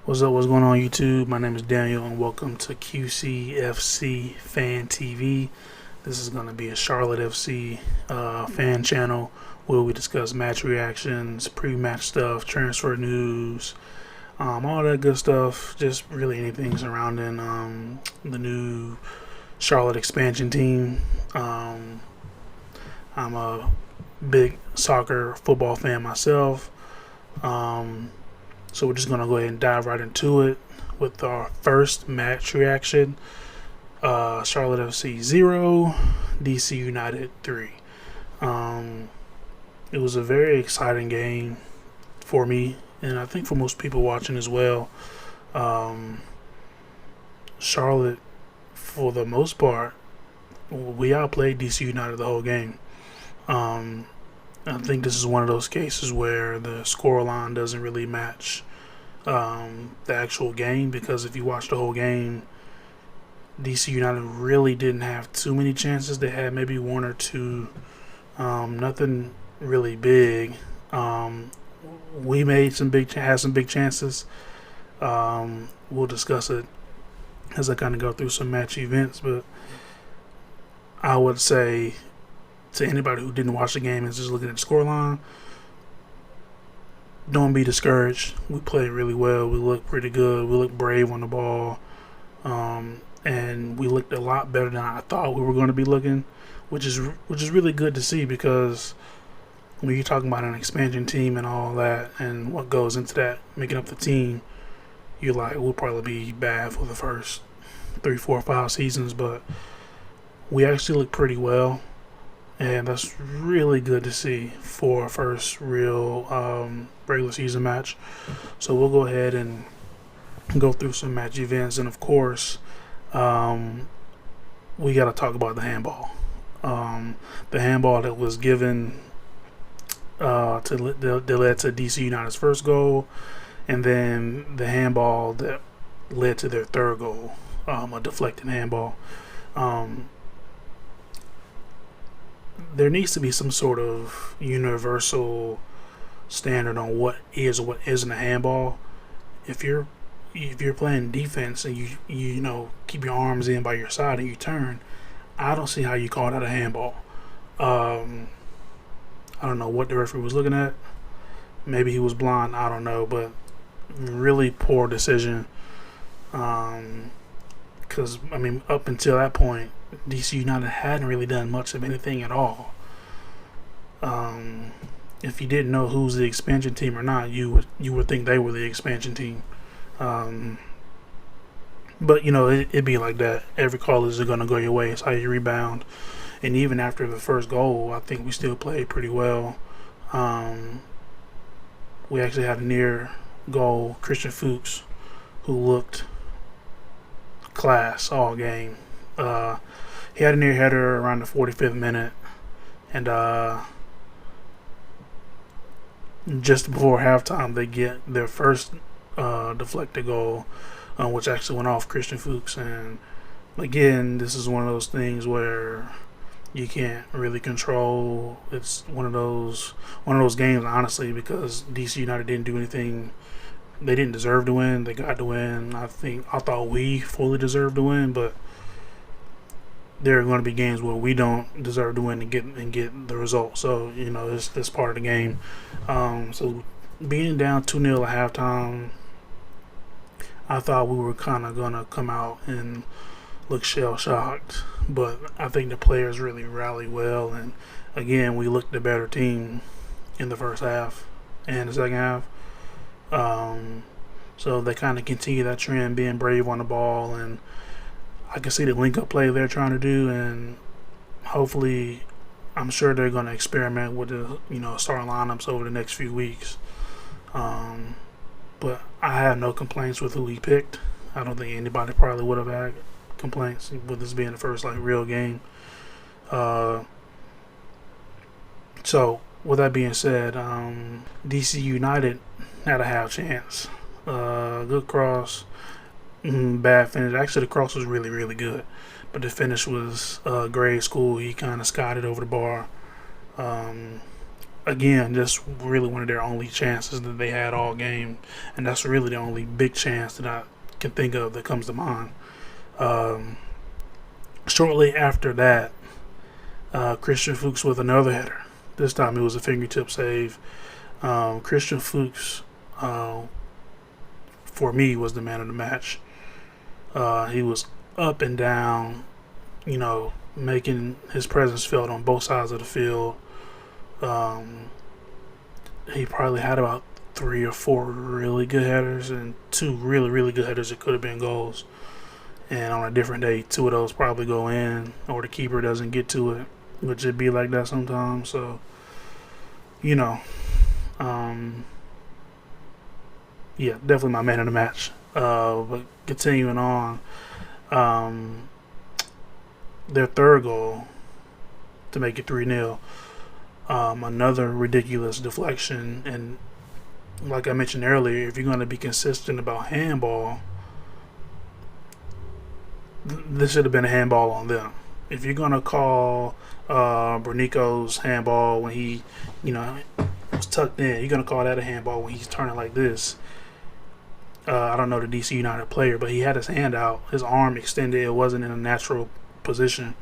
What's up? What's going on, YouTube? My name is Daniel, and welcome to QCFC Fan TV. This is going to be a Charlotte FC fan channel where we discuss match reactions, pre-match stuff, transfer news, all that good stuff. Just really anything surrounding the new Charlotte expansion team. I'm a big soccer football fan myself. So we're just gonna go ahead and dive right into it with our first match reaction. Charlotte FC 0, DC United 3. It was a very exciting game for me, and I think for most people watching as well. Charlotte, for the most part, we outplayed DC United the whole game. I think this is one of those cases where the scoreline doesn't really match the actual game, because if you watch the whole game, DC United really didn't have too many chances. They had maybe one or two, nothing really big. We made had some big chances. We'll discuss it as I kind of go through some match events, but I would say to anybody who didn't watch the game and is just looking at the scoreline, don't be discouraged. We played really well. We looked pretty good. We looked brave on the ball, and we looked a lot better than I thought we were going to be looking, which is really good to see, because when you're talking about an expansion team and all that, and what goes into that, making up the team, you're like, we'll probably be bad for the first 3, 4, 5 seasons, but we actually look pretty well. And that's really good to see for our first real regular season match. So we'll go ahead and go through some match events. And of course, we got to talk about the handball. The handball that was given that led to DC United's first goal. And then the handball that led to their third goal, a deflected handball. There needs to be some sort of universal standard on what is or what isn't a handball. If you're playing defense and you keep your arms in by your side and you turn, I don't see how you call that a handball. I don't know what the referee was looking at. Maybe he was blind. I don't know, but really poor decision. Because up until that point, DC United hadn't really done much of anything at all. If you didn't know who's the expansion team or not, you would think they were the expansion team. But it'd be like that. Every call is going to go your way. It's how you rebound. And even after the first goal, I think we still played pretty well. We actually had a near goal, Christian Fuchs, who looked class all game. He had a near header around the 45th minute, and just before halftime, they get their first deflected goal, which actually went off Christian Fuchs. And again, this is one of those things where you can't really control. It's one of those games, honestly, because DC United didn't do anything. They didn't deserve to win. They got to win. I thought we fully deserved to win, but there are going to be games where we don't deserve to win and get the result. So it's part of the game. So being down 2-0 at halftime, I thought we were kind of going to come out and look shell shocked, but I think the players really rallied well, and again, we looked the better team in the first half and the second half. So they kind of continue that trend, being brave on the ball, and I can see the link-up play they're trying to do, and hopefully, I'm sure they're going to experiment with the starting lineups over the next few weeks. But I have no complaints with who he picked. I don't think anybody probably would have had complaints with this being the first real game. So with that being said, DC United had a half chance. Good cross. Bad finish. Actually, the cross was really, really good, but the finish was grade school. He kind of skied it over the bar. again, just really one of their only chances that they had all game, and that's really the only big chance that I can think of that comes to mind. Um, Shortly after that, Christian Fuchs with another header. This time it was a fingertip save. Christian Fuchs, for me, was the man of the match. He was up and down, making his presence felt on both sides of the field. Um, he probably had about 3 or 4 really good headers and 2 really, really good headers that could have been goals. And on a different day, 2 of those probably go in, or the keeper doesn't get to it, which it be like that sometimes. So, you know, um, yeah, definitely my man of the match. But continuing on, um, their third goal to make it 3-0. Another ridiculous deflection, and like I mentioned earlier, if you're going to be consistent about handball, this should have been a handball on them. If you're going to call Bernico's handball when he, was tucked in, you're going to call that a handball when he's turning like this. I don't know the DC United player, but he had his hand out, his arm extended. It wasn't in a natural position.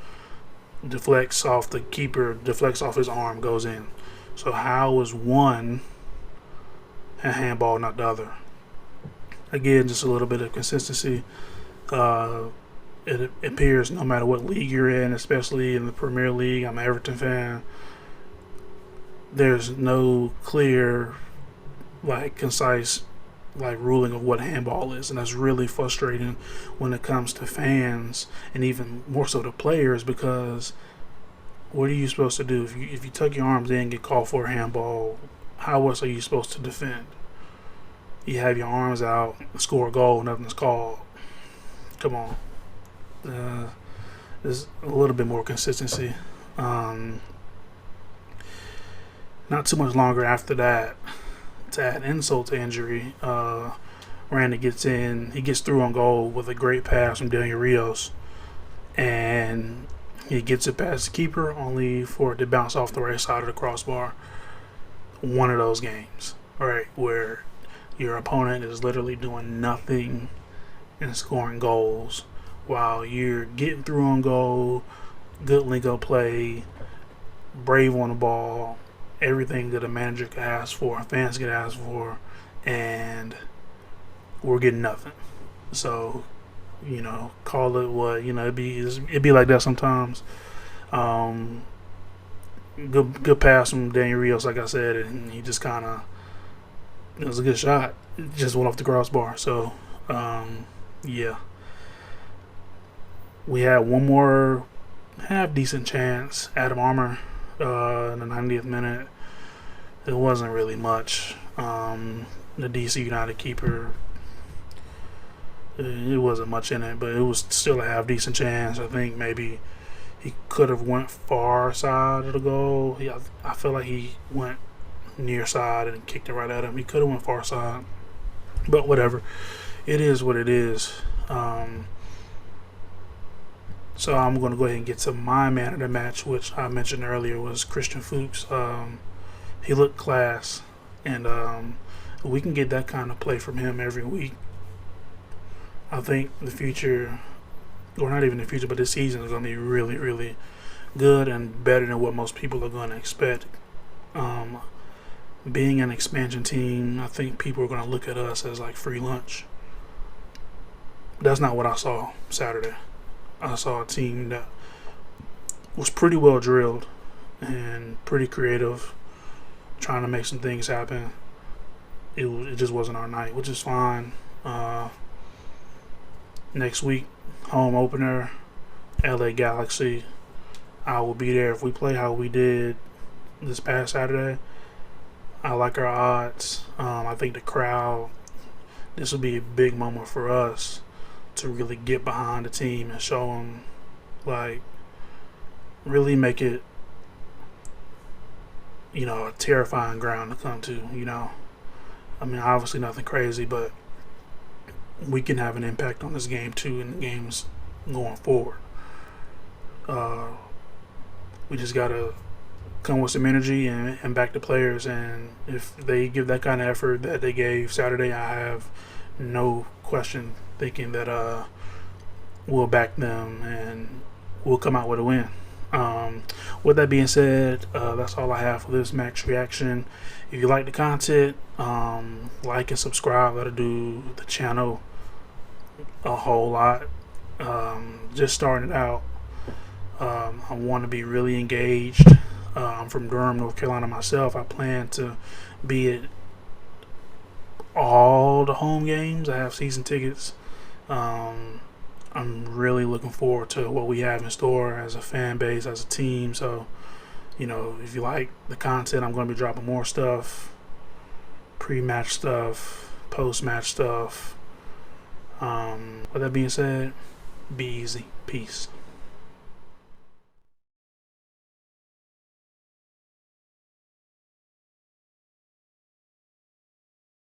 Deflects off the keeper, deflects off his arm, goes in. So how was one a handball, not the other? Again, just a little bit of consistency. It appears no matter what league you're in, especially in the Premier League, I'm an Everton fan, there's no clear, concise, ruling of what handball is, and that's really frustrating when it comes to fans and even more so to players, because what are you supposed to do if you tuck your arms in and get called for a handball? How else are you supposed to defend? You have your arms out, score a goal, nothing's called. Come on. There's a little bit more consistency. Not too much longer after that, to add insult to injury, Randy gets in. He gets through on goal with a great pass from Daniel Rios, and he gets it past the keeper, only for it to bounce off the right side of the crossbar. One of those games, right, where your opponent is literally doing nothing and scoring goals while you're getting through on goal, good link-up play, brave on the ball, everything that a manager could ask for, fans could ask for, and we're getting nothing. So, call it what, it'd be like that sometimes. Good pass from Daniel Rios, like I said, and he just kind of, it was a good shot. It just went off the crossbar. So, yeah. We had one more half decent chance. Adam Armour in the 90th minute. It wasn't really much. The DC United keeper, it wasn't much in it, but it was still a half decent chance. I think maybe he could have went far side of the goal. I feel like he went near side and kicked it right at him. He could have went far side, but whatever. It is what it is. So I'm going to go ahead and get to my man of the match, which I mentioned earlier was Christian Fuchs. He looked class, and we can get that kind of play from him every week. I think the future, or not even the future, but this season is going to be really, really good and better than what most people are going to expect. Being an expansion team, I think people are going to look at us as like free lunch. That's not what I saw Saturday. I saw a team that was pretty well drilled and pretty creative, trying to make some things happen. It just wasn't our night, which is fine. Next week, home opener, LA Galaxy. I will be there if we play how we did this past Saturday. I like our odds. I think the crowd, this will be a big moment for us to really get behind the team and show them, really make it, a terrifying ground to come to, I mean, obviously nothing crazy, but we can have an impact on this game too in the games going forward. We just got to come with some energy and back the players. And if they give that kind of effort that they gave Saturday, I have no question thinking that we'll back them and we'll come out with a win. With that being said, that's all I have for this Max reaction. If you like the content, like and subscribe. That'll do the channel a whole lot. Just starting it out. I want to be really engaged. I'm from Durham, North Carolina myself. I plan to be at all the home games. I have season tickets. I'm really looking forward to what we have in store as a fan base, as a team. So, if you like the content, I'm going to be dropping more stuff, pre-match stuff, post-match stuff. With that being said, be easy. Peace.